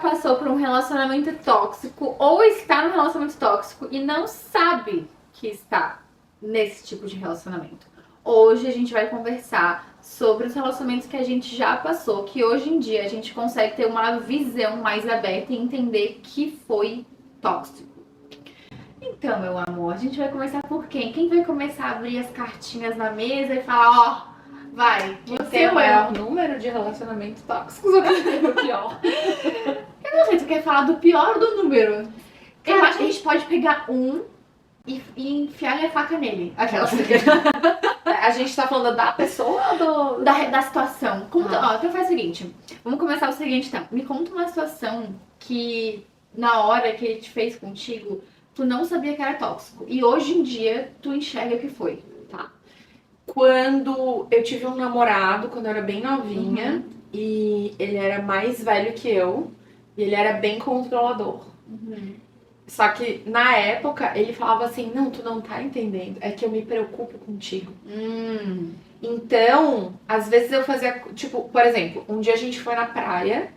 passou por um relacionamento tóxico ou está num relacionamento tóxico e não sabe que está nesse tipo de relacionamento. Hoje a gente vai conversar sobre os relacionamentos que a gente já passou, que hoje em dia a gente consegue ter uma visão mais aberta e entender que foi tóxico. Então, meu amor, a gente vai começar por quem? Quem vai começar a abrir as cartinhas na mesa e falar, vai, Quem você tem o ou maior eu? número de relacionamentos tóxicos ou quem teve o pior? Eu não sei, tu quer falar do pior ou do número? Eu Cara, acho que a gente pode pegar um e enfiar a faca nele. Aquela A gente tá falando da pessoa ou do... da situação. Conta, Ah. ó, então faz o seguinte. Vamos começar o seguinte, então. Me conta uma situação que na hora que ele te fez contigo, tu não sabia que era tóxico. E hoje em dia, tu enxerga que foi. Tá. Quando eu tive um namorado, quando eu era bem novinha, e ele era mais velho que eu, e ele era bem controlador. Só que na época ele falava assim, não, tu não tá entendendo, é que eu me preocupo contigo. Então, às vezes eu fazia, tipo, por exemplo, um dia a gente foi na praia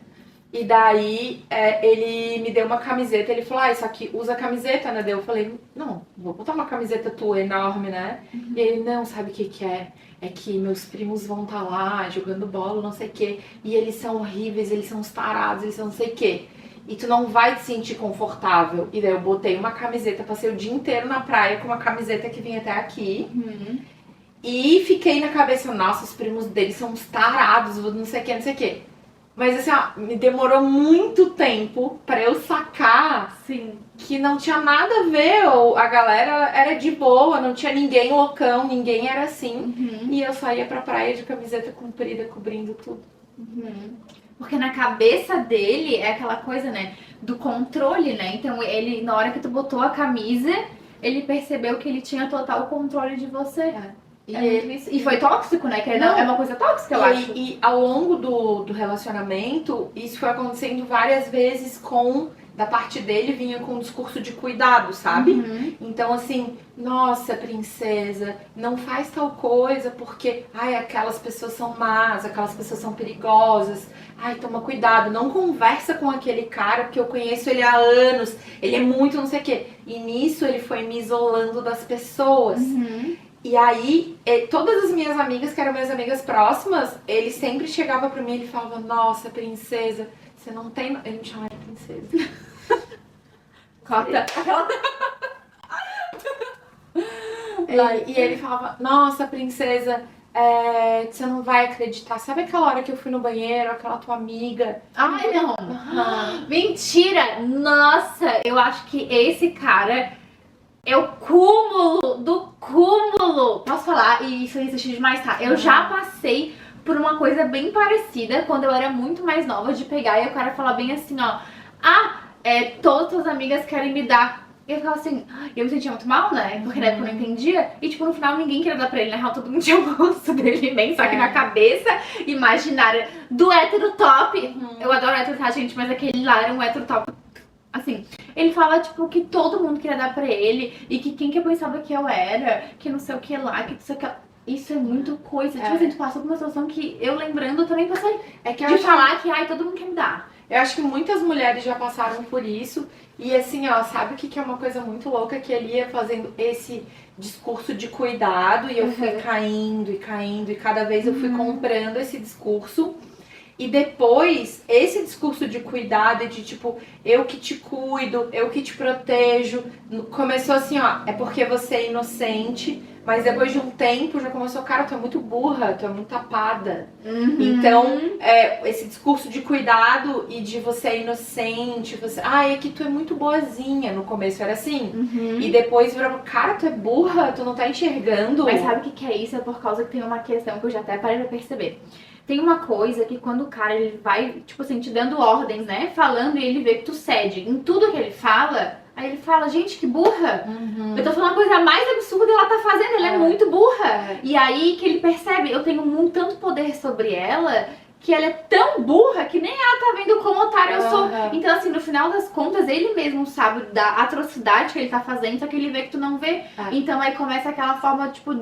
e daí ele me deu uma camiseta, ele falou, isso aqui usa camiseta, né? Daí eu falei, não, vou botar uma camiseta tua enorme, né? E ele, não, sabe o que que é? É que meus primos vão estar lá jogando bola, não sei o quê, e eles são horríveis, eles são uns tarados, eles são não sei o quê. E tu não vai te sentir confortável. E daí eu botei uma camiseta, passei o dia inteiro na praia com uma camiseta que vinha até aqui. E fiquei na cabeça, nossa, os primos deles são uns tarados, não sei o que, não sei o que. Mas assim, ó, me demorou muito tempo pra eu sacar Sim. que não tinha nada a ver, ou a galera era de boa, não tinha ninguém loucão, ninguém era assim. E eu saía pra praia de camiseta comprida, cobrindo tudo. Porque na cabeça dele é aquela coisa, né, do controle, né? Então ele, na hora que tu botou a camisa, ele percebeu que ele tinha total controle de você. E foi tóxico, né? Que Não. é uma coisa tóxica, eu acho. E ao longo do relacionamento, isso foi acontecendo várias vezes da parte dele, vinha com um discurso de cuidado, sabe? Então assim, nossa, princesa, não faz tal coisa porque, ai, aquelas pessoas são más, aquelas pessoas são perigosas. Ai, toma cuidado, não conversa com aquele cara porque eu conheço ele há anos, ele é muito não sei o quê. E nisso ele foi me isolando das pessoas. E aí, todas as minhas amigas, que eram minhas amigas próximas, ele sempre chegava pra mim e ele falava, nossa, princesa, você não tem... Ele me chamava de princesa. Corta. E ele falava, nossa, princesa, você não vai acreditar. Sabe aquela hora que eu fui no banheiro, aquela tua amiga? Ai, não. Mentira! Nossa, eu acho que esse cara é o cúmulo do cúmulo. Posso falar? E isso existe demais, tá? Eu já passei por uma coisa bem parecida quando eu era muito mais nova, de pegar e o cara falar bem assim, ó. Todas as amigas querem me dar. E eu ficava assim, eu me sentia muito mal, né? Porque na época eu não entendia. E tipo, no final ninguém queria dar pra ele, na real todo mundo tinha o gosto dele bem. Só que na cabeça imaginária do hétero top. Eu adoro hétero, tá, gente? Mas aquele lá era um hétero top. Assim, ele fala, tipo, que todo mundo queria dar pra ele. E que quem que eu pensava que eu era, que não sei o que lá, que não sei o que... Isso é muito coisa. Tipo assim, tu passou por uma situação que eu lembrando, eu também passei. De falar que, ai, todo mundo quer me dar. Eu acho que muitas mulheres já passaram por isso. E assim, ó, sabe o que é uma coisa muito louca? Que ele ia fazendo esse discurso de cuidado e eu fui caindo e caindo. E cada vez eu fui comprando esse discurso. E depois, esse discurso de cuidado e de tipo, eu que te cuido, eu que te protejo, começou assim, ó, é porque você é inocente, mas depois de um tempo já começou, cara, tu é muito burra, tu é muito tapada. Então, esse discurso de cuidado e de você é inocente, é que tu é muito boazinha, no começo era assim. E depois virou, cara, tu é burra, tu não tá enxergando. Mas sabe o que é isso? É por causa que tem uma questão que eu já até parei pra perceber. Tem uma coisa que quando o cara, ele vai, tipo assim, te dando ordens, né? Falando e ele vê que tu cede em tudo que ele fala, aí ele fala, gente, que burra. Eu tô falando a coisa mais absurda que ela tá fazendo, ela é muito burra. E aí que ele percebe, eu tenho tanto poder sobre ela, que ela é tão burra que nem ela tá vendo como otário eu sou. Então assim, no final das contas, ele mesmo sabe da atrocidade que ele tá fazendo, só que ele vê que tu não vê. Então aí começa aquela forma, tipo,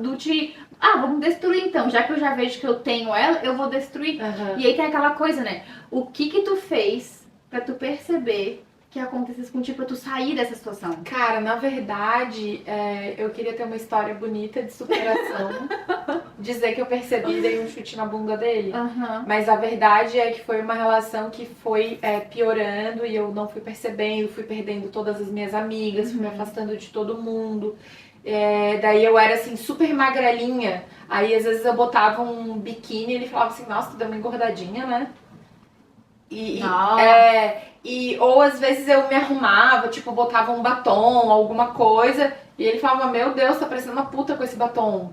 vamos destruir então, já que eu já vejo que eu tenho ela, eu vou destruir. E aí tem aquela coisa, né, o que tu fez pra tu perceber que acontecesse contigo, pra tu sair dessa situação? Cara, na verdade, eu queria ter uma história bonita de superação. Dizer que eu percebi e dei um chute na bunda dele. Aham. Mas a verdade é que foi uma relação que foi piorando e eu não fui percebendo, fui perdendo todas as minhas amigas, fui me afastando de todo mundo. Daí eu era assim, super magrelinha. Aí às vezes eu botava um biquíni e ele falava assim, nossa, tu deu uma engordadinha, né? Ou às vezes eu me arrumava, tipo, botava um batom, alguma coisa, e ele falava, meu Deus, tá parecendo uma puta com esse batom.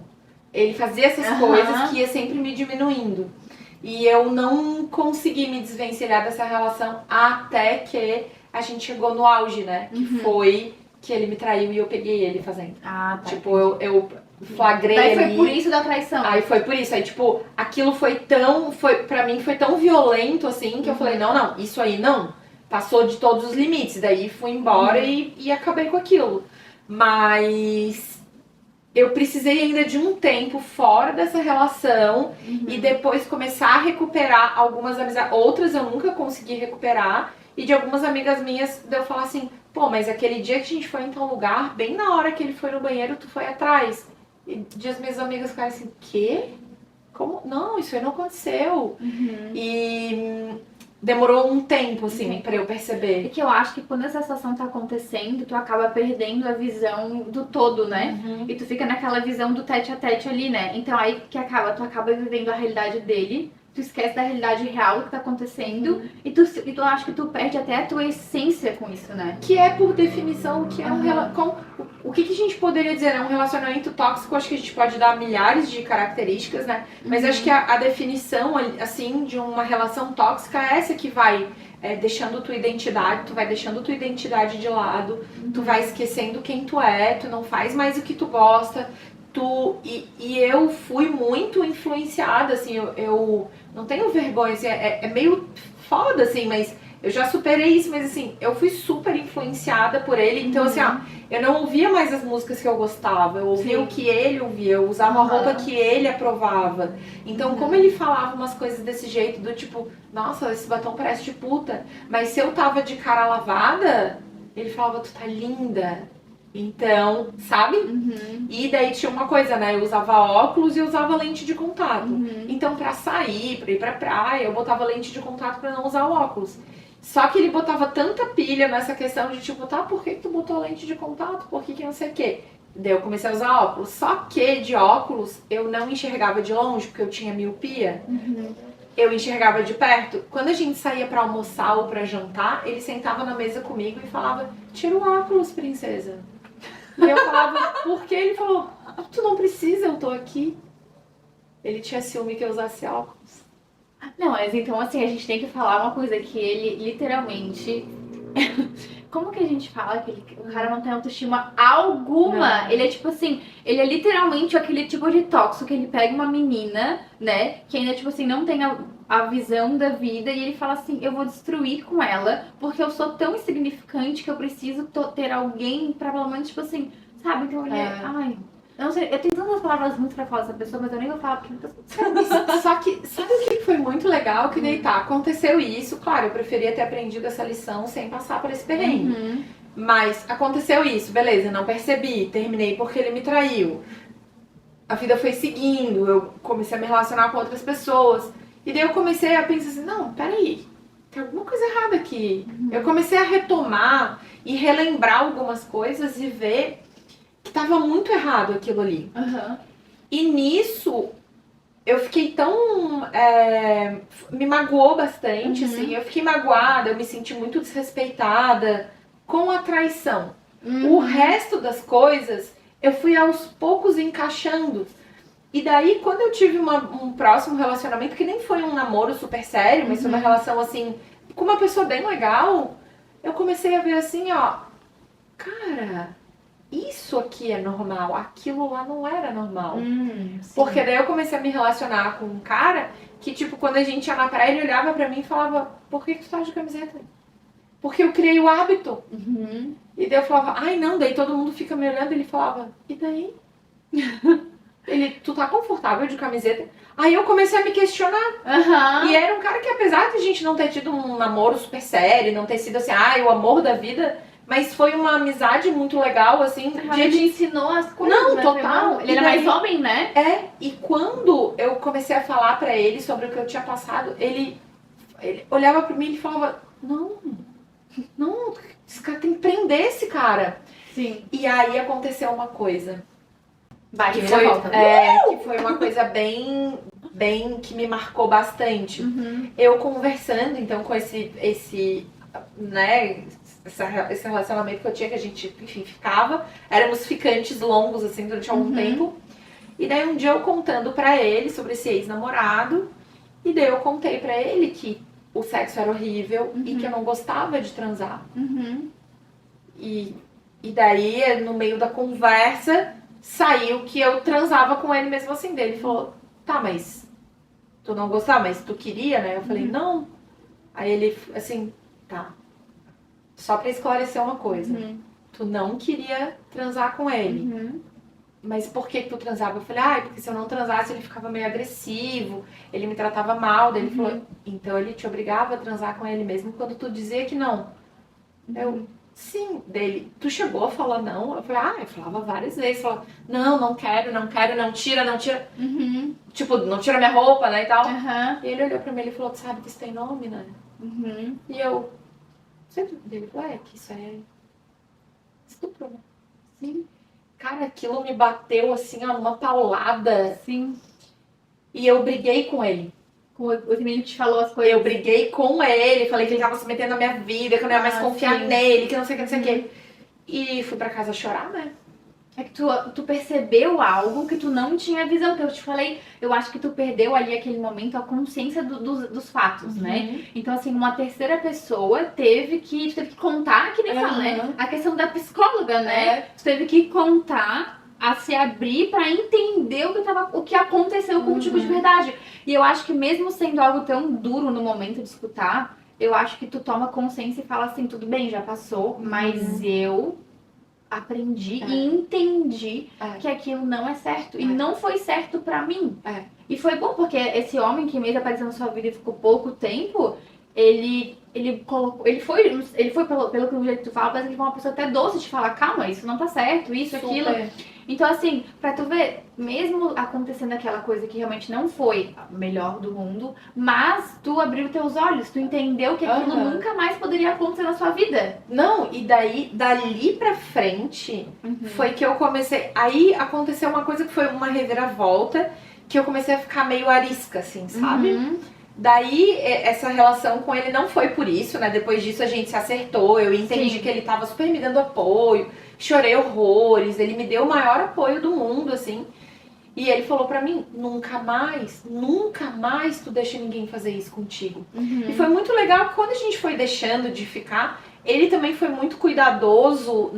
Ele fazia essas coisas que ia sempre me diminuindo. E eu não consegui me desvencilhar dessa relação até que a gente chegou no auge, né? Que foi que ele me traiu e eu peguei ele fazendo. Ah, tá. Tipo, eu flagrei Daí foi ali. por isso da traição. Aí foi por isso. Aí, tipo, aquilo pra mim foi tão violento, assim, que eu falei, não, isso aí não. Passou de todos os limites. Daí fui embora e acabei com aquilo. Mas eu precisei ainda de um tempo fora dessa relação e depois começar a recuperar algumas amizades. Outras eu nunca consegui recuperar. E de algumas amigas minhas, de eu falar assim, pô, mas aquele dia que a gente foi em tal lugar, bem na hora que ele foi no banheiro, tu foi atrás. E as minhas amigas ficaram assim, quê? Como? Não, isso aí não aconteceu. E demorou um tempo, assim, pra eu perceber. E que eu acho que quando essa situação tá acontecendo, tu acaba perdendo a visão do todo, né? E tu fica naquela visão do tete a tete ali, né? Então aí que tu acaba vivendo a realidade dele, tu esquece da realidade real que tá acontecendo e tu acha que tu perde até a tua essência com isso, né? Que é, por definição, o que é o que a gente poderia dizer? É um relacionamento tóxico, acho que a gente pode dar milhares de características, né? Mas acho que a definição, assim, de uma relação tóxica é essa que vai deixando tua identidade, tu vai deixando tua identidade de lado, tu vai esquecendo quem tu é, tu não faz mais o que tu gosta, e eu fui muito influenciada, assim, eu não tenho vergonha, assim, é meio foda, assim, mas eu já superei isso, mas assim, eu fui super influenciada por ele, então assim, ó, eu não ouvia mais as músicas que eu gostava, eu ouvia o que ele ouvia, eu usava a roupa que ele aprovava. Então, como ele falava umas coisas desse jeito, do tipo, nossa, esse batom parece de puta, mas se eu tava de cara lavada, ele falava, tu tá linda. Então, sabe? E daí tinha uma coisa, né? Eu usava óculos e usava lente de contato. Então, pra sair, pra ir pra praia, eu botava lente de contato pra não usar o óculos. Só que ele botava tanta pilha nessa questão de tipo, tá, por que tu botou lente de contato? Por que não sei o quê? Daí eu comecei a usar óculos. Só que de óculos eu não enxergava de longe, porque eu tinha miopia. Eu enxergava de perto. Quando a gente saía pra almoçar ou pra jantar, ele sentava na mesa comigo e falava, tira o óculos, princesa. E eu falava, por quê? Ele falou, tu não precisa, eu tô aqui. Ele tinha ciúme que eu usasse óculos. Não, mas então assim, a gente tem que falar uma coisa que ele literalmente... Como que a gente fala que o cara não tem autoestima alguma? Não. Ele é tipo assim, ele é literalmente aquele tipo de tóxico que ele pega uma menina, né, que ainda tipo assim, não tem a visão da vida e ele fala assim, eu vou destruir com ela porque eu sou tão insignificante que eu preciso ter alguém pra pelo menos tipo assim, sabe? Então ele ai... Eu não sei, eu tenho tantas palavras ruins pra falar dessa pessoa, mas eu nem vou falar porque muitas pessoas... Só que, sabe o que foi muito legal? Que daí tá, aconteceu isso, claro, eu preferia ter aprendido essa lição sem passar por esse perrengue. Mas aconteceu isso, beleza, não percebi, terminei porque ele me traiu. A vida foi seguindo, eu comecei a me relacionar com outras pessoas. E daí eu comecei a pensar assim, não, peraí, tem alguma coisa errada aqui. Eu comecei a retomar e relembrar algumas coisas e ver que tava muito errado aquilo ali. E nisso, eu fiquei tão... me magoou bastante, assim. Eu fiquei magoada, eu me senti muito desrespeitada com a traição. O resto das coisas, eu fui aos poucos encaixando. E daí, quando eu tive um próximo relacionamento, que nem foi um namoro super sério, mas foi uma relação, assim, com uma pessoa bem legal, eu comecei a ver assim, ó, cara... Isso aqui é normal, aquilo lá não era normal. Porque daí eu comecei a me relacionar com um cara que, tipo, quando a gente ia na praia, ele olhava pra mim e falava, por que tu tá de camiseta? Porque eu criei o hábito. E daí eu falava, ai não, daí todo mundo fica me olhando e ele falava, e daí? tu tá confortável de camiseta? Aí eu comecei a me questionar. Aham. E era um cara que, apesar de a gente não ter tido um namoro super sério, não ter sido assim, o amor da vida, mas foi uma amizade muito legal, assim. Ele te ensinou as coisas, Não, né? total. Ele era mais homem, né? E quando eu comecei a falar pra ele sobre o que eu tinha passado, ele olhava pra mim e falava, não, esse cara tem que prender esse cara. Sim. E aí aconteceu uma coisa. Vai, Que volta. foi uma coisa bem que me marcou bastante. Uhum. Eu conversando, então, com esse relacionamento que eu tinha, que a gente, enfim, éramos ficantes longos, assim, durante algum tempo. E daí um dia eu contando pra ele sobre esse ex-namorado, e daí eu contei pra ele que o sexo era horrível e que eu não gostava de transar. E daí, no meio da conversa, saiu que eu transava com ele mesmo assim. Dele falou, tá, mas tu não gostava, mas tu queria, né? Eu falei, não. Aí ele, assim, tá. Só pra esclarecer uma coisa. Tu não queria transar com ele. Mas por que tu transava? Eu falei, porque se eu não transasse ele ficava meio agressivo, ele me tratava mal. Daí ele falou, então ele te obrigava a transar com ele mesmo quando tu dizia que não. Eu, sim. Dele, tu chegou a falar não? Eu falei, eu falava várias vezes. Falava, não quero, não tira. Tipo, não tira minha roupa, né, e tal. E ele olhou pra mim e falou, tu sabe que isso tem nome, né? E eu, sempre dele falou, que isso é estupro, né? Sim. Cara, aquilo me bateu assim, ó, numa paulada. Sim. E eu briguei com ele. O menino te falou as coisas. Eu briguei com ele, falei que ele tava se metendo na minha vida, que eu não ia mais confiar nele, que não sei o que, não sei o que. E fui pra casa chorar, né? É que tu percebeu algo que tu não tinha visão. Que eu te falei, eu acho que tu perdeu ali aquele momento a consciência dos fatos, né? Então, assim, uma terceira pessoa tu teve que contar, que nem fala, né? A questão da psicóloga, né? Tu teve que contar, a se abrir pra entender o que aconteceu contigo de verdade. E eu acho que mesmo sendo algo tão duro no momento de escutar, eu acho que tu toma consciência e fala assim, tudo bem, já passou, mas eu aprendi e entendi que aquilo não é certo. E não foi certo pra mim. E foi bom, porque esse homem que mesmo apareceu na sua vida e ficou pouco tempo, ele foi pelo que o jeito que tu fala, parece que ele foi uma pessoa até doce de falar, calma, isso não tá certo, isso, aquilo. Então, assim, pra tu ver, mesmo acontecendo aquela coisa que realmente não foi a melhor do mundo, mas tu abriu teus olhos, tu entendeu que aquilo nunca mais poderia acontecer na sua vida. Não, e daí, dali pra frente, foi que eu comecei... Aí aconteceu uma coisa que foi uma reviravolta, que eu comecei a ficar meio arisca, assim, sabe? Daí, essa relação com ele não foi por isso, né? Depois disso a gente se acertou, eu entendi que ele tava super me dando apoio, chorei horrores, ele me deu o maior apoio do mundo, assim. E ele falou pra mim, nunca mais tu deixa ninguém fazer isso contigo. E foi muito legal que quando a gente foi deixando de ficar, ele também foi muito cuidadoso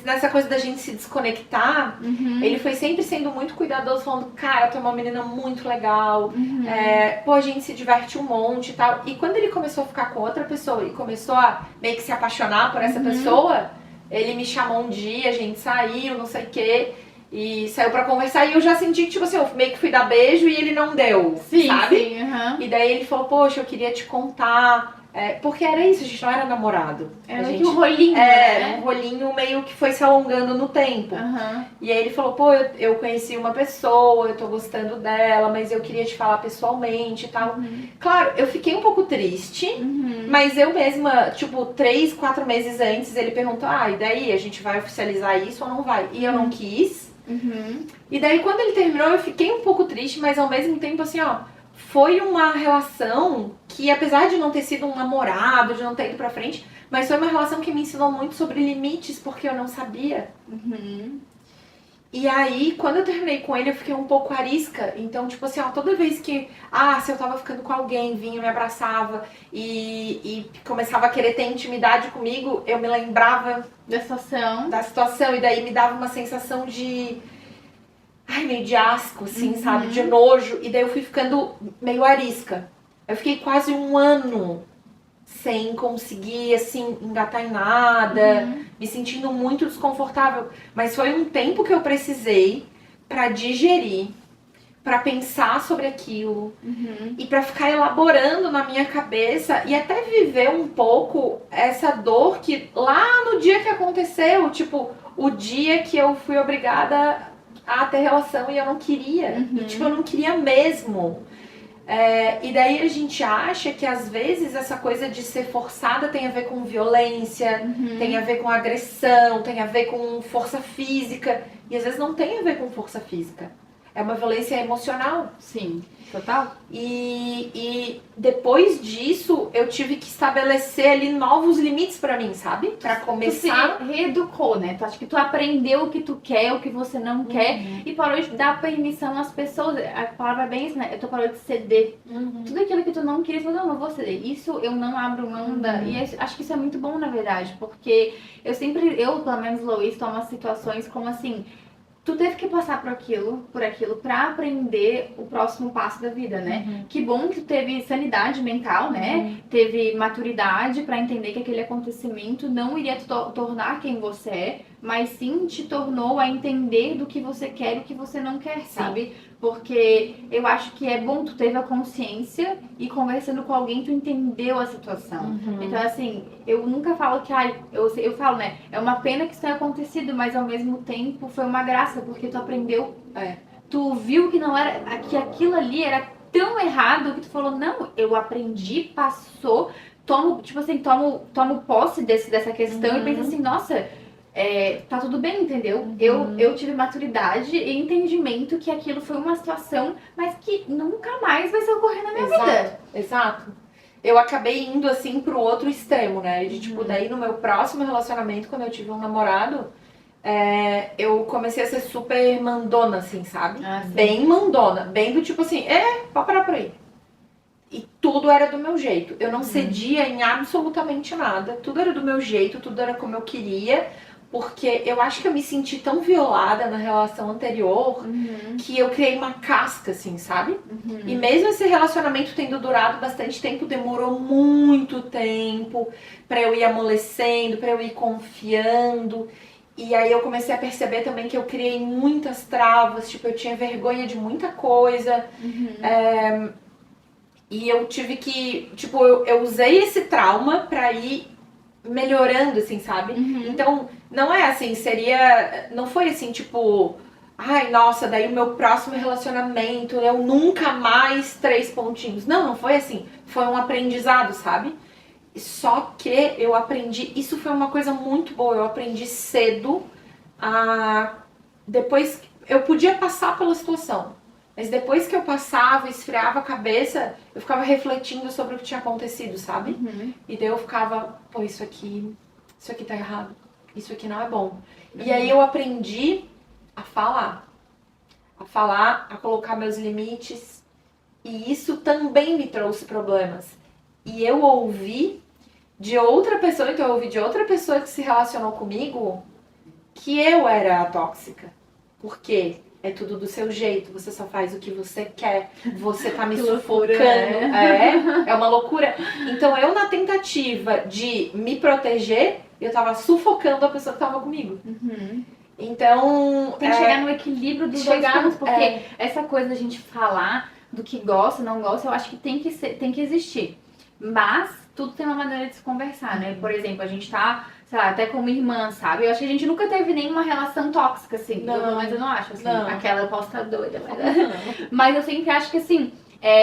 nessa coisa da gente se desconectar. Ele foi sempre sendo muito cuidadoso, falando, cara, tu é uma menina muito legal, a gente se diverte um monte e tal. E quando ele começou a ficar com outra pessoa e começou a meio que se apaixonar por essa pessoa, ele me chamou um dia, a gente saiu, não sei o quê, e saiu pra conversar, e eu já senti que, tipo assim, eu meio que fui dar beijo e ele não deu, sabe? E daí ele falou, poxa, eu queria te contar. Porque era isso, a gente não era namorado. Era meio que um rolinho, né? Um rolinho meio que foi se alongando no tempo. E aí ele falou, eu conheci uma pessoa, eu tô gostando dela, mas eu queria te falar pessoalmente e tal. Claro, eu fiquei um pouco triste, mas eu mesma, tipo, 3, 4 meses antes, ele perguntou, e daí, a gente vai oficializar isso ou não vai? E eu não quis. E daí, quando ele terminou, eu fiquei um pouco triste, mas ao mesmo tempo, assim, foi uma relação que, apesar de não ter sido um namorado, de não ter ido pra frente, mas foi uma relação que me ensinou muito sobre limites, porque eu não sabia. E aí, quando eu terminei com ele, eu fiquei um pouco arisca. Então, tipo assim, toda vez que, se eu tava ficando com alguém, vinha, me abraçava e começava a querer ter intimidade comigo, eu me lembrava da situação, e daí me dava uma sensação de... meio de asco, assim, sabe? De nojo. E daí eu fui ficando meio arisca. Eu fiquei quase um ano sem conseguir, assim, engatar em nada, me sentindo muito desconfortável. Mas foi um tempo que eu precisei pra digerir, pra pensar sobre aquilo e pra ficar elaborando na minha cabeça e até viver um pouco essa dor que lá no dia que aconteceu, tipo, o dia que eu fui obrigada a ter relação e eu não queria. E tipo, eu não queria mesmo. E daí a gente acha que às vezes essa coisa de ser forçada tem a ver com violência, tem a ver com agressão, tem a ver com força física. E às vezes não tem a ver com força física. É uma violência emocional. Sim, total. E depois disso, eu tive que estabelecer ali novos limites pra mim, sabe? Pra começar. Tu se reeducou, né? Tu acha que tu aprendeu o que tu quer, o que você não quer e parou de dar permissão às pessoas. A palavra é bem isso, né? Tu parou de ceder. Tudo aquilo que tu não queria, tu falou, não vou ceder. Isso eu não abro mão da... E acho que isso é muito bom, na verdade, porque eu, pelo menos, Luiz, tomo situações como assim... Tu teve que passar por aquilo pra aprender o próximo passo da vida, né? Que bom que tu teve sanidade mental, né? Teve maturidade pra entender que aquele acontecimento não iria te tornar quem você é, mas sim te tornou a entender do que você quer e o que você não quer, sabe? Porque eu acho que é bom tu teve a consciência e conversando com alguém tu entendeu a situação. Então, assim, eu nunca falo que, eu falo, né? É uma pena que isso tenha acontecido, mas ao mesmo tempo foi uma graça, porque tu aprendeu, tu viu que não era, que aquilo ali era tão errado que tu falou, não, eu aprendi, passou, tomo posse dessa questão e penso assim, nossa... tá tudo bem, entendeu? Eu tive maturidade e entendimento que aquilo foi uma situação, mas que nunca mais vai se ocorrer na minha vida. Exato. Eu acabei indo assim pro outro extremo, né? De, tipo, daí no meu próximo relacionamento, quando eu tive um namorado, eu comecei a ser super mandona, assim, sabe? Bem mandona, bem do tipo assim, pode parar por aí. E tudo era do meu jeito. Eu não cedia em absolutamente nada. Tudo era do meu jeito, tudo era como eu queria. Porque eu acho que eu me senti tão violada na relação anterior que eu criei uma casca, assim, sabe? E mesmo esse relacionamento tendo durado bastante tempo, demorou muito tempo pra eu ir amolecendo, pra eu ir confiando. E aí eu comecei a perceber também que eu criei muitas travas, tipo, eu tinha vergonha de muita coisa. E eu tive que, tipo, eu usei esse trauma pra ir melhorando, assim, sabe? Então, não é assim, não foi assim, tipo, ai, nossa, daí o meu próximo relacionamento, eu nunca mais 3 pontinhos. Não foi assim, foi um aprendizado, sabe? Só que eu aprendi, isso foi uma coisa muito boa, eu aprendi cedo depois, eu podia passar pela situação, mas depois que eu passava, esfriava a cabeça, eu ficava refletindo sobre o que tinha acontecido, sabe? E daí eu ficava, pô, isso aqui tá errado, isso aqui não é bom. E aí eu aprendi a falar, a colocar meus limites, e isso também me trouxe problemas. E eu ouvi de outra pessoa, então eu ouvi de outra pessoa que se relacionou comigo, que eu era a tóxica. Por quê? É tudo do seu jeito, você só faz o que você quer, você tá me sufocando, é uma loucura. Então eu, na tentativa de me proteger, eu tava sufocando a pessoa que tava comigo. Então... Tem que chegar no equilíbrio dos dois pontos, porque essa coisa da gente falar do que gosta, não gosta, eu acho que tem que existir. Mas tudo tem uma maneira de se conversar, né? Por exemplo, a gente tá, sei lá, até como irmã, sabe? Eu acho que a gente nunca teve nenhuma relação tóxica, assim. Mas eu não acho, assim. Aquela eu posso estar doida, mas eu sempre acho que, assim,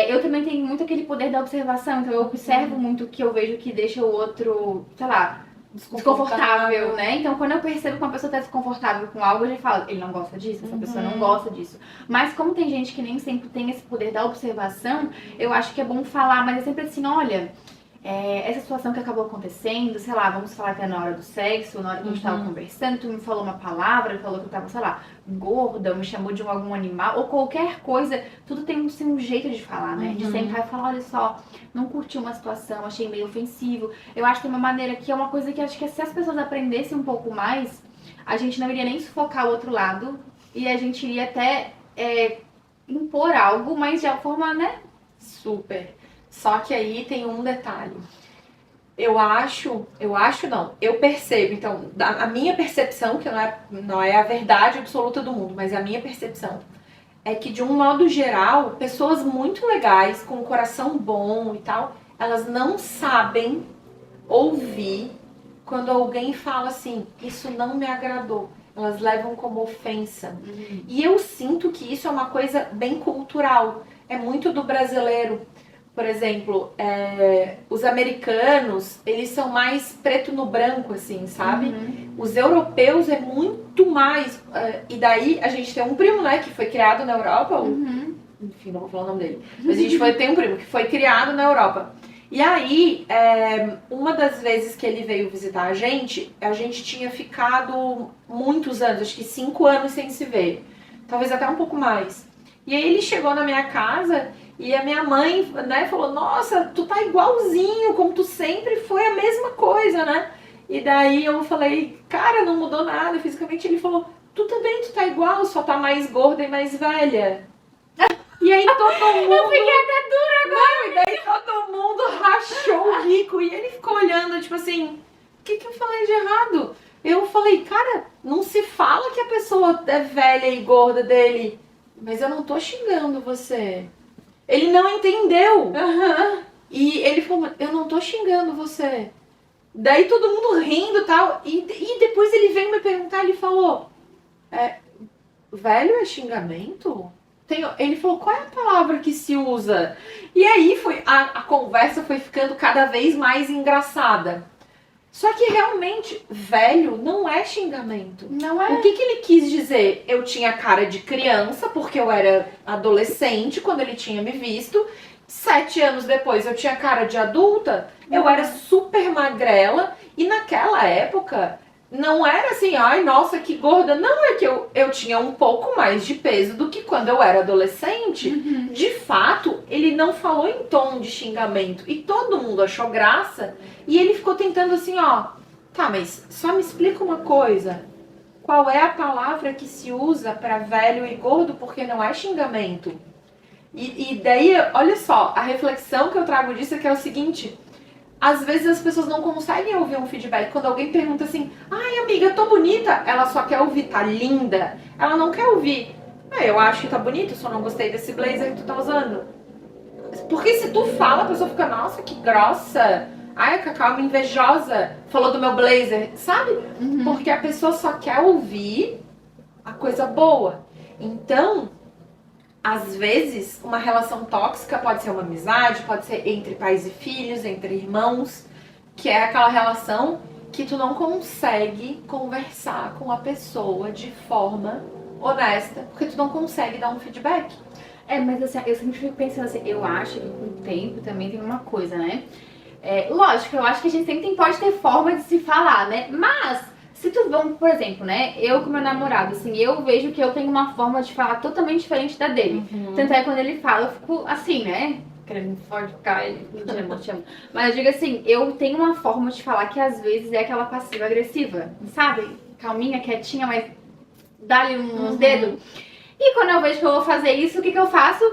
eu também tenho muito aquele poder da observação. Então eu observo muito o que eu vejo que deixa o outro, sei lá, desconfortável, né? Então quando eu percebo que uma pessoa tá desconfortável com algo, eu já falo, ele não gosta disso, essa pessoa não gosta disso. Mas como tem gente que nem sempre tem esse poder da observação, eu acho que é bom falar, mas é sempre assim, olha... essa situação que acabou acontecendo, sei lá, vamos falar até na hora do sexo, na hora que a gente tava conversando, tu me falou uma palavra, falou que eu tava, sei lá, gorda, me chamou de algum animal, ou qualquer coisa, tudo tem um jeito de falar, né? A gente sempre vai falar, olha só, não curti uma situação, achei meio ofensivo. Eu acho que tem uma maneira que é uma coisa que acho que se as pessoas aprendessem um pouco mais, a gente não iria nem sufocar o outro lado, e a gente iria até impor algo, mas de uma forma, né? Super. Só que aí tem um detalhe. Eu acho não, eu percebo, então, a minha percepção, que não é a verdade absoluta do mundo, mas a minha percepção é que, de um modo geral, pessoas muito legais, com um coração bom e tal, elas não sabem ouvir quando alguém fala assim, isso não me agradou. Elas levam como ofensa. E eu sinto que isso é uma coisa bem cultural. É muito do brasileiro. Por exemplo, os americanos, eles são mais preto no branco, assim, sabe? Os europeus é muito mais... e daí a gente tem um primo, né, que foi criado na Europa. Enfim, não vou falar o nome dele. Mas a gente tem um primo que foi criado na Europa. E aí, uma das vezes que ele veio visitar a gente tinha ficado muitos anos, acho que 5 anos sem se ver. Talvez até um pouco mais. E aí ele chegou na minha casa e a minha mãe, né, falou, nossa, tu tá igualzinho, como tu sempre foi, a mesma coisa, né? E daí eu falei, cara, não mudou nada fisicamente. Ele falou, tu também, tu tá igual, só tá mais gorda e mais velha. E aí todo mundo... Eu fiquei até dura agora. E daí todo mundo rachou o bico. E ele ficou olhando, tipo assim, o que eu falei de errado? Eu falei, cara, não se fala que a pessoa é velha e gorda dele. Mas eu não tô xingando você. Ele não entendeu. E ele falou, eu não tô xingando você. Daí todo mundo rindo e tal. E depois ele veio me perguntar, ele falou, velho é xingamento? Ele falou, qual é a palavra que se usa? E aí a conversa foi ficando cada vez mais engraçada. Só que realmente, velho não é xingamento. Não é. O que ele quis dizer? Eu tinha cara de criança, porque eu era adolescente quando ele tinha me visto. 7 anos depois eu tinha cara de adulta. Eu era super magrela. E naquela época... Não era assim, ai, nossa, que gorda. Não, é que eu tinha um pouco mais de peso do que quando eu era adolescente. De fato, ele não falou em tom de xingamento. E todo mundo achou graça. E ele ficou tentando assim, ó. Tá, mas só me explica uma coisa. Qual é a palavra que se usa pra velho e gordo? Porque não é xingamento. E daí, olha só, a reflexão que eu trago disso é que é o seguinte... Às vezes as pessoas não conseguem ouvir um feedback. Quando alguém pergunta assim, ai amiga, tô bonita, ela só quer ouvir, tá linda. Ela não quer ouvir, eu acho que tá bonito, só não gostei desse blazer que tu tá usando. Porque se tu fala, a pessoa fica, nossa, que grossa. Ai, a Cacau é uma invejosa, falou do meu blazer, sabe? Porque a pessoa só quer ouvir a coisa boa. Então... Às vezes, uma relação tóxica pode ser uma amizade, pode ser entre pais e filhos, entre irmãos, que é aquela relação que tu não consegue conversar com a pessoa de forma honesta, porque tu não consegue dar um feedback. Mas assim, eu sempre fico pensando assim, eu acho que com o tempo também tem uma coisa, né? Lógico, eu acho que a gente sempre pode ter forma de se falar, né? Mas... Se tu, vamos, por exemplo, né, eu com meu namorado, assim, eu vejo que eu tenho uma forma de falar totalmente diferente da dele. Tanto é que quando ele fala, eu fico assim, né, querendo fortificar ele, mentira, não te amo. Mas eu digo assim, eu tenho uma forma de falar que às vezes é aquela passiva-agressiva, sabe? Calminha, quietinha, mas dá-lhe uns dedos. E quando eu vejo que eu vou fazer isso, o que eu faço?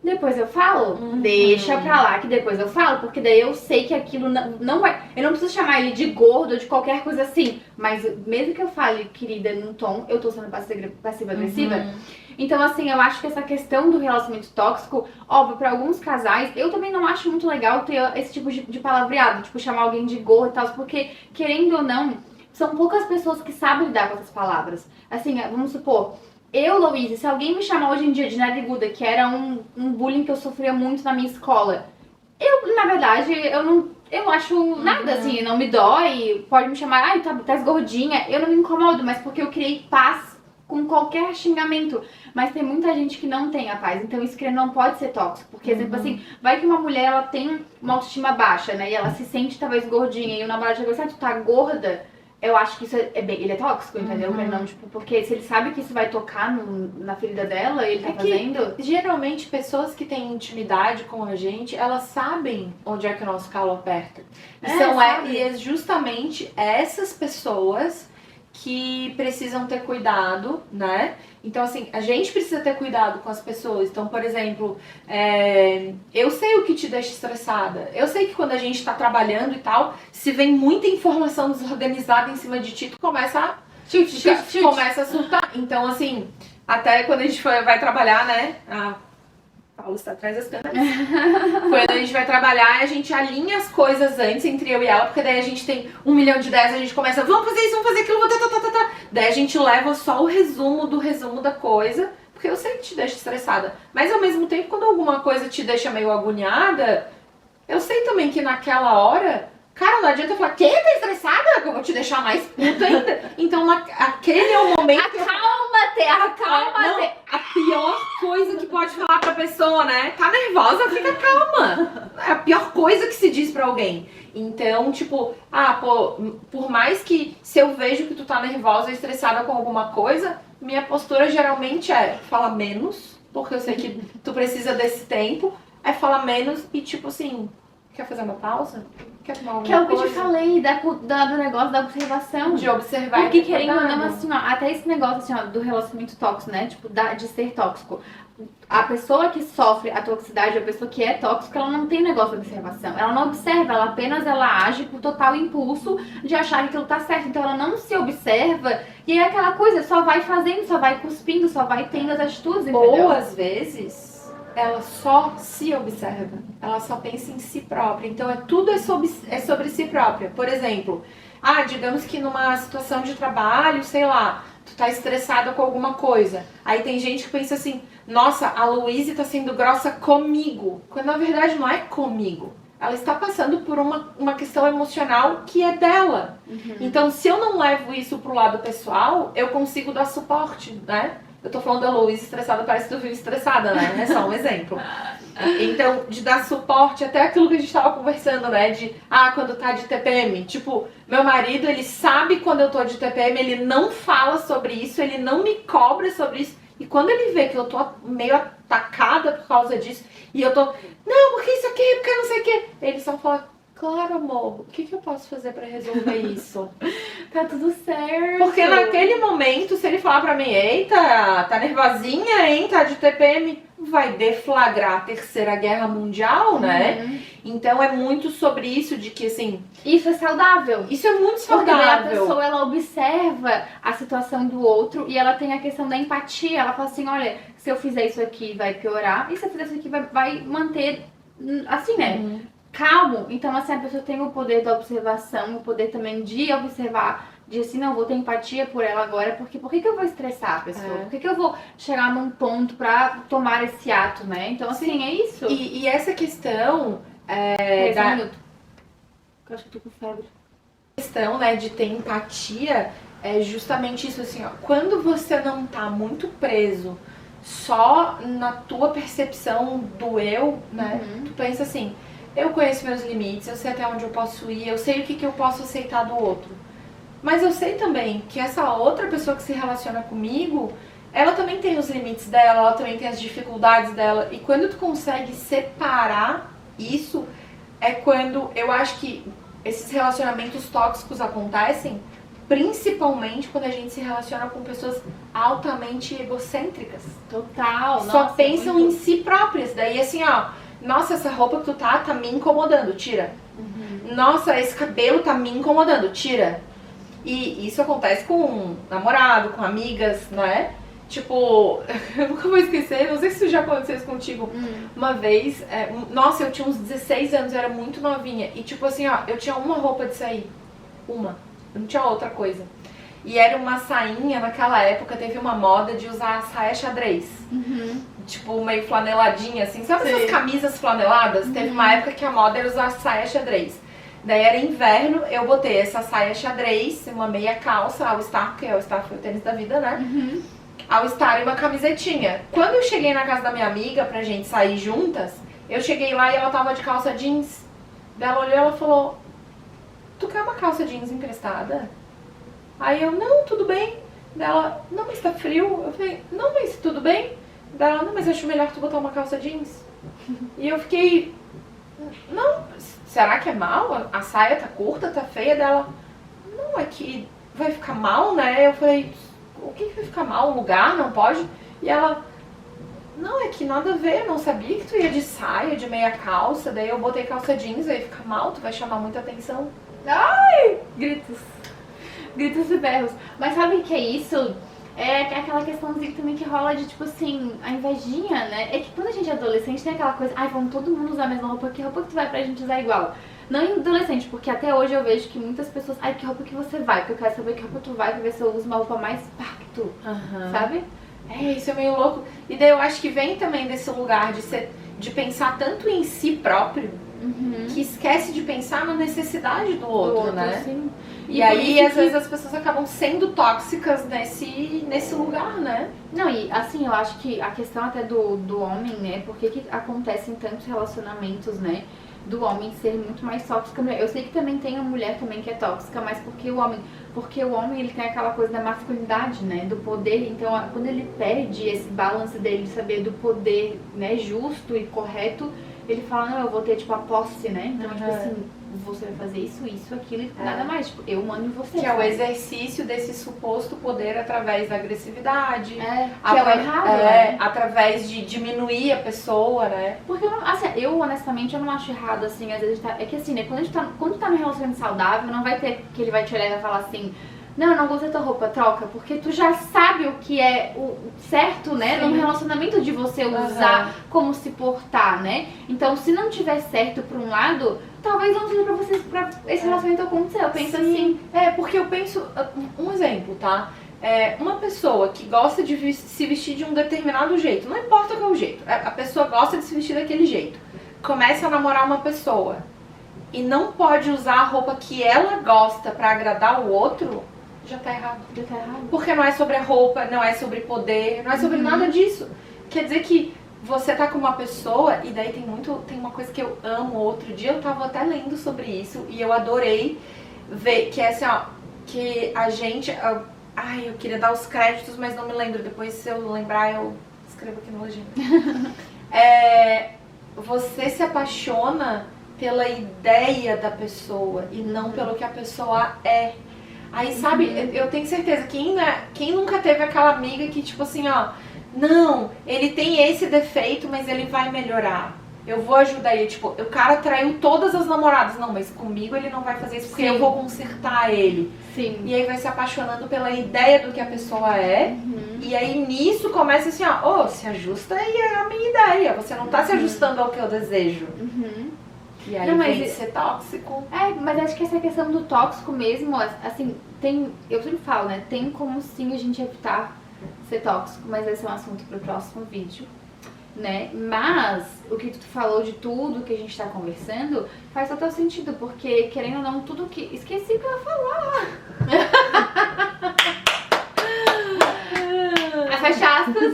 Depois eu falo, deixa pra lá que depois eu falo, porque daí eu sei que aquilo não vai... Eu não preciso chamar ele de gordo ou de qualquer coisa assim, mas mesmo que eu fale, querida, num tom, eu tô sendo passiva-agressiva. Então, assim, eu acho que essa questão do relacionamento tóxico, óbvio, pra alguns casais, eu também não acho muito legal ter esse tipo de palavreado, tipo, chamar alguém de gordo e tal, porque, querendo ou não, são poucas pessoas que sabem lidar com essas palavras. Assim, vamos supor... Eu, Louise, se alguém me chamar hoje em dia de nariguda, que era um bullying que eu sofria muito na minha escola, na verdade, eu não acho nada, assim, não me dói, pode me chamar, ai, tá gordinha, eu não me incomodo, mas porque eu criei paz com qualquer xingamento. Mas tem muita gente que não tem a paz, então isso que não pode ser tóxico, porque, exemplo assim, vai que uma mulher, ela tem uma autoestima baixa, né, e ela se sente talvez gordinha, e o namorado chega assim, tu tá gorda... Eu acho que isso ele é tóxico, entendeu? Não, tipo, porque se ele sabe que isso vai tocar na ferida dela, ele tá fazendo... Geralmente, pessoas que têm intimidade com a gente, elas sabem onde é que o nosso calo aperta. E é justamente essas pessoas que precisam ter cuidado, né? Então, assim, a gente precisa ter cuidado com as pessoas. Então, por exemplo, eu sei o que te deixa estressada. Eu sei que quando a gente tá trabalhando e tal, se vem muita informação desorganizada em cima de ti, tu começa a começa a surtar. Então, assim, até quando a gente vai trabalhar, né? A Paula está atrás das câmeras. Quando a gente vai trabalhar, a gente alinha as coisas antes entre eu e ela, porque daí a gente tem 1 milhão de ideias, a gente começa, vamos fazer isso, vamos fazer aquilo, tá. Daí a gente leva só o resumo do resumo da coisa, porque eu sei que te deixa estressada. Mas ao mesmo tempo, quando alguma coisa te deixa meio agoniada, eu sei também que naquela hora, cara, não adianta eu falar, que tá estressada? Que eu vou te deixar mais puta ainda. Então, aquele é o momento... Acalma-te! A pior coisa que pode falar pra pessoa, né? Tá nervosa, fica calma. É a pior coisa que se diz pra alguém. Então, tipo, por mais que se eu vejo que tu tá nervosa, estressada com alguma coisa, minha postura geralmente é falar menos, porque eu sei que tu precisa desse tempo, é falar menos e tipo assim, quer fazer uma pausa? Quer tomar alguma Que é o que eu coisa? te falei do negócio da observação. De observar. Porque querendo ou não, assim, ó, até esse negócio assim, ó, do relacionamento tóxico, né? Tipo, de ser tóxico. A pessoa que sofre a toxicidade, a pessoa que é tóxica, ela não tem negócio de observação. Ela não observa, ela age por total impulso de achar que aquilo tá certo. Então ela não se observa e é aquela coisa, só vai fazendo, só vai cuspindo, só vai tendo as atitudes, entendeu? Ou às vezes ela só se observa, ela só pensa em si própria. Então tudo é sobre si própria. Por exemplo, digamos que numa situação de trabalho, sei lá, tu tá estressada com alguma coisa. Aí tem gente que pensa assim, nossa, a Luíse tá sendo grossa comigo. Quando na verdade não é comigo. Ela está passando por uma questão emocional que é dela. Uhum. Então se eu não levo isso pro lado pessoal, eu consigo dar suporte, né? Eu tô falando da Luísa estressada, parece que tu vive estressada, né? É só um exemplo. Então, de dar suporte, até aquilo que a gente tava conversando, né? De, quando tá de TPM. Tipo, meu marido, ele sabe quando eu tô de TPM, ele não fala sobre isso, ele não me cobra sobre isso. E quando ele vê que eu tô meio atacada por causa disso, e eu tô, não, porque isso aqui, porque não sei o quê. Ele só fala, claro, amor, o que eu posso fazer pra resolver isso? Tá tudo certo. Porque naquele momento, se ele falar pra mim, eita, tá nervosinha, hein, tá de TPM, vai deflagrar a Terceira Guerra Mundial, né? Então é muito sobre isso, de que assim... Isso é saudável. Isso é muito saudável. Porque a pessoa, ela observa a situação do outro e ela tem a questão da empatia. Ela fala assim, olha, se eu fizer isso aqui vai piorar, e se eu fizer isso aqui vai manter, assim, né? Calmo. Então, assim, a pessoa tem o poder da observação, o poder também de observar, de assim, não, vou ter empatia por ela agora, porque por que eu vou estressar a pessoa? Por que eu vou chegar num ponto pra tomar esse ato, né? Então, assim, é isso. E essa questão... Um minuto. Eu acho que eu tô com febre. A questão, né, de ter empatia é justamente isso, assim, ó. Quando você não tá muito preso só na tua percepção do eu, né? Tu pensa assim... Eu conheço meus limites, eu sei até onde eu posso ir, eu sei o que eu posso aceitar do outro. Mas eu sei também que essa outra pessoa que se relaciona comigo, ela também tem os limites dela, ela também tem as dificuldades dela. E quando tu consegue separar isso, é quando eu acho que esses relacionamentos tóxicos acontecem, principalmente quando a gente se relaciona com pessoas altamente egocêntricas. Total, Só nossa, pensam muito. em si próprias. Daí assim, ó... Nossa, essa roupa que tu tá me incomodando, tira. Nossa, esse cabelo tá me incomodando, tira. E isso acontece com um namorado, com amigas, né? Tipo, eu nunca vou esquecer, não sei se isso já aconteceu isso contigo. Uma vez, nossa, eu tinha uns 16 anos, eu era muito novinha. E tipo assim, ó, eu tinha uma roupa de sair. Uma. Eu não tinha outra coisa. E era uma sainha, naquela época teve uma moda de usar saia xadrez. Tipo, meio flaneladinha, assim. Sabe essas camisas flaneladas? Teve uma época que a moda era usar saia xadrez. Daí era inverno, eu botei essa saia xadrez, uma meia calça, All Star, que All Star foi o tênis da vida, né? All Star e uma camisetinha. Quando eu cheguei na casa da minha amiga pra gente sair juntas, eu cheguei lá e ela tava de calça jeans. Daí ela olhou e ela falou, tu quer uma calça jeans emprestada? Aí eu, não, tudo bem. Daí ela, não, mas tá frio. Eu falei, não, mas tudo bem. Daí ela, não, mas acho melhor tu botar uma calça jeans. E eu fiquei, não, será que é mal? A saia tá curta, tá feia? Dela, não, é que vai ficar mal, né? Eu falei, o que vai ficar mal? O lugar não pode? E ela, não, é que nada a ver, eu não sabia que tu ia de saia, de meia calça, daí eu botei calça jeans, aí fica mal, tu vai chamar muita atenção. Ai, gritos. Gritos e berros. Mas sabe o que é isso? É aquela questãozinha também que rola de, tipo assim, a invejinha, né? É que quando a gente é adolescente tem aquela coisa, ai, vamos todo mundo usar a mesma roupa, que roupa que tu vai pra gente usar igual? Não em adolescente, porque até hoje eu vejo que muitas pessoas, ai, que roupa que você vai? Porque eu quero saber que roupa tu vai, pra ver se eu uso uma roupa mais pacto, sabe? É, isso é meio louco. E daí eu acho que vem também desse lugar de pensar tanto em si próprio, que esquece de pensar na necessidade do outro, né? Sim. E aí, às vezes, as pessoas acabam sendo tóxicas nesse lugar, né? Não, e assim, eu acho que a questão até do homem, né? Por que acontecem tantos relacionamentos, né? Do homem ser muito mais tóxico que a mulher. Eu sei que também tem a mulher também que é tóxica, mas porque o homem ele tem aquela coisa da masculinidade, né? Do poder. Então, quando ele perde esse balance dele de saber do poder, né? Justo e correto, ele fala, não, eu vou ter, tipo, a posse, né? Então, tipo assim, você vai fazer isso, aquilo e nada mais. Tipo, eu mando em você. Que é o exercício desse suposto poder através da agressividade. Que é o errado, né? Através de diminuir a pessoa, né? Porque, assim, eu honestamente, eu não acho errado, assim, às vezes, é que assim, né, quando tá num relacionamento saudável, não vai ter que ele vai te olhar e vai falar assim, não, eu não gostei da tua roupa, troca, porque tu já sabe o que é o certo, né, num relacionamento de você usar, como se portar, né? Então, se não tiver certo por um lado, talvez não seja pra vocês, pra esse relacionamento acontecer, eu penso assim. É, porque eu penso, um exemplo, tá? Uma pessoa que gosta de se vestir de um determinado jeito, não importa qual jeito, a pessoa gosta de se vestir daquele jeito, começa a namorar uma pessoa e não pode usar a roupa que ela gosta pra agradar o outro, já tá errado. Porque não é sobre a roupa, não é sobre poder, não é sobre nada disso. Quer dizer que você tá com uma pessoa, e daí tem uma coisa que eu amo. Outro dia eu tava até lendo sobre isso e eu adorei ver, que é assim, ó, que a gente... eu queria dar os créditos, mas não me lembro. Depois, se eu lembrar, eu escrevo aqui no legenda. Você se apaixona pela ideia da pessoa e não pelo que a pessoa é. Aí, sabe, eu tenho certeza, quem nunca teve aquela amiga que, tipo assim, ó, não, ele tem esse defeito, mas ele vai melhorar. Eu vou ajudar ele, tipo, o cara traiu todas as namoradas. Não, mas comigo ele não vai fazer isso porque eu vou consertar ele. Sim. E aí vai se apaixonando pela ideia do que a pessoa é. E aí nisso começa assim, ó, se ajusta aí a minha ideia. Você não tá se ajustando ao que eu desejo. E aí vem ser tóxico. Mas acho que essa questão do tóxico mesmo, assim, eu sempre falo, né, tem como sim a gente evitar ser tóxico, mas esse é um assunto pro próximo vídeo, né? Mas o que tu falou de tudo que a gente tá conversando faz total sentido, porque querendo ou não, tudo que... Esqueci o que eu ia falar. Fecha aspas.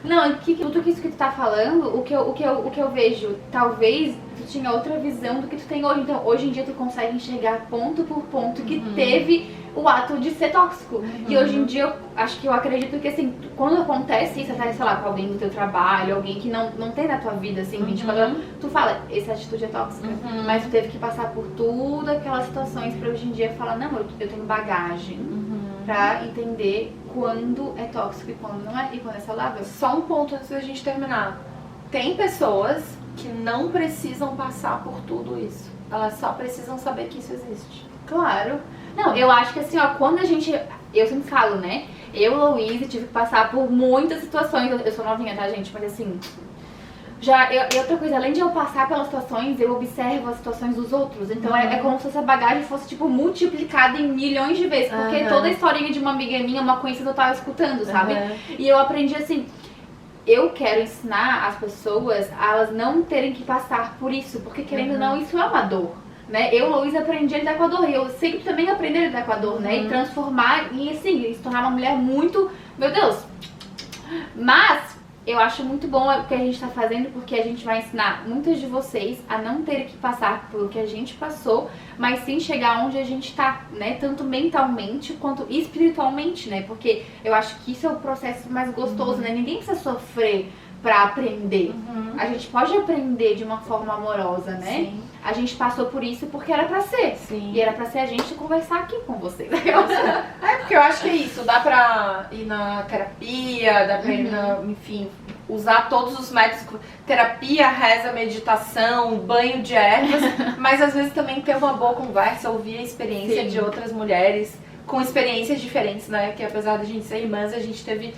Não, tudo isso que tu tá falando, o que eu vejo, talvez tu tinha outra visão do que tu tem hoje. Então, hoje em dia tu consegue enxergar ponto por ponto que teve o ato de ser tóxico. E hoje em dia, eu acredito que, assim, quando acontece isso, até, sei lá, com alguém do teu trabalho, alguém que não tem na tua vida, assim, 24 horas, tu fala, essa atitude é tóxica. Mas tu teve que passar por tudo aquelas situações pra hoje em dia falar, não, eu tenho bagagem pra entender quando é tóxico e quando não é, e quando é saudável. Só um ponto antes da gente terminar. Tem pessoas que não precisam passar por tudo isso. Elas só precisam saber que isso existe. Claro. Não, eu acho que assim, ó, quando a gente... Eu sempre falo, né? Eu, Louise, tive que passar por muitas situações. Eu sou novinha, tá, gente? Mas assim... E outra coisa, além de eu passar pelas situações, eu observo as situações dos outros. Então é como se essa bagagem fosse, tipo, multiplicada em milhões de vezes. Porque toda a historinha de uma amiga minha, uma conhecida, eu tava escutando, sabe? E eu aprendi assim... Eu quero ensinar as pessoas a elas não terem que passar por isso. Porque, querendo ou não, isso é uma dor. Né? Eu, Louise, aprendi a lidar com a dor. E eu sempre também aprendi a lidar com a dor, né? E transformar, e assim, se tornar uma mulher muito... Meu Deus! Mas... eu acho muito bom o que a gente tá fazendo, porque a gente vai ensinar muitas de vocês a não terem que passar pelo que a gente passou, mas sim chegar onde a gente tá, né? Tanto mentalmente quanto espiritualmente, né? Porque eu acho que isso é o processo mais gostoso, né? Ninguém precisa sofrer pra aprender. Uhum. A gente pode aprender de uma forma amorosa, né? Sim. A gente passou por isso porque era pra ser. Sim. E era pra ser a gente conversar aqui com vocês. É, porque eu acho que é isso, dá pra ir na terapia, dá pra ir enfim, usar todos os métodos, terapia, reza, meditação, banho de ervas, mas às vezes também ter uma boa conversa, ouvir a experiência Sim. de outras mulheres com experiências diferentes, né? Que apesar de a gente ser irmãs, a gente teve,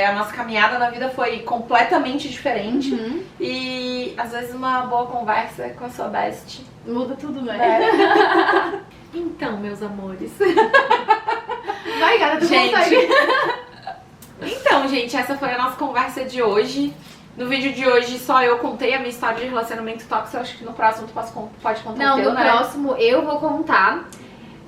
a nossa caminhada na vida foi completamente diferente. E às vezes uma boa conversa com a sua best Muda tudo, né? Então, meus amores. Vai, gata, tu Gente. consegue. Então, gente, essa foi a nossa conversa de hoje. No vídeo de hoje só eu contei a minha história de relacionamento tóxico. Eu acho que no próximo tu pode contar Não, o teu, no né? próximo eu vou contar,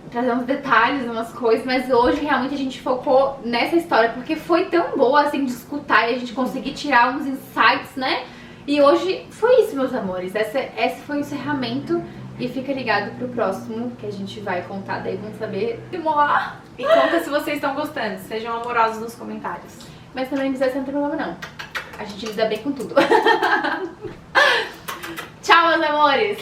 trazer uns detalhes, umas coisas, mas hoje realmente a gente focou nessa história porque foi tão boa assim de escutar e a gente conseguir tirar uns insights, né? E hoje foi isso, meus amores. Esse foi o encerramento. E fica ligado pro próximo que a gente vai contar, daí vamos saber demorar. E conta se vocês estão gostando. Sejam amorosos nos comentários. Mas também não precisa ser um problema, não. A gente lida bem com tudo. Tchau, meus amores!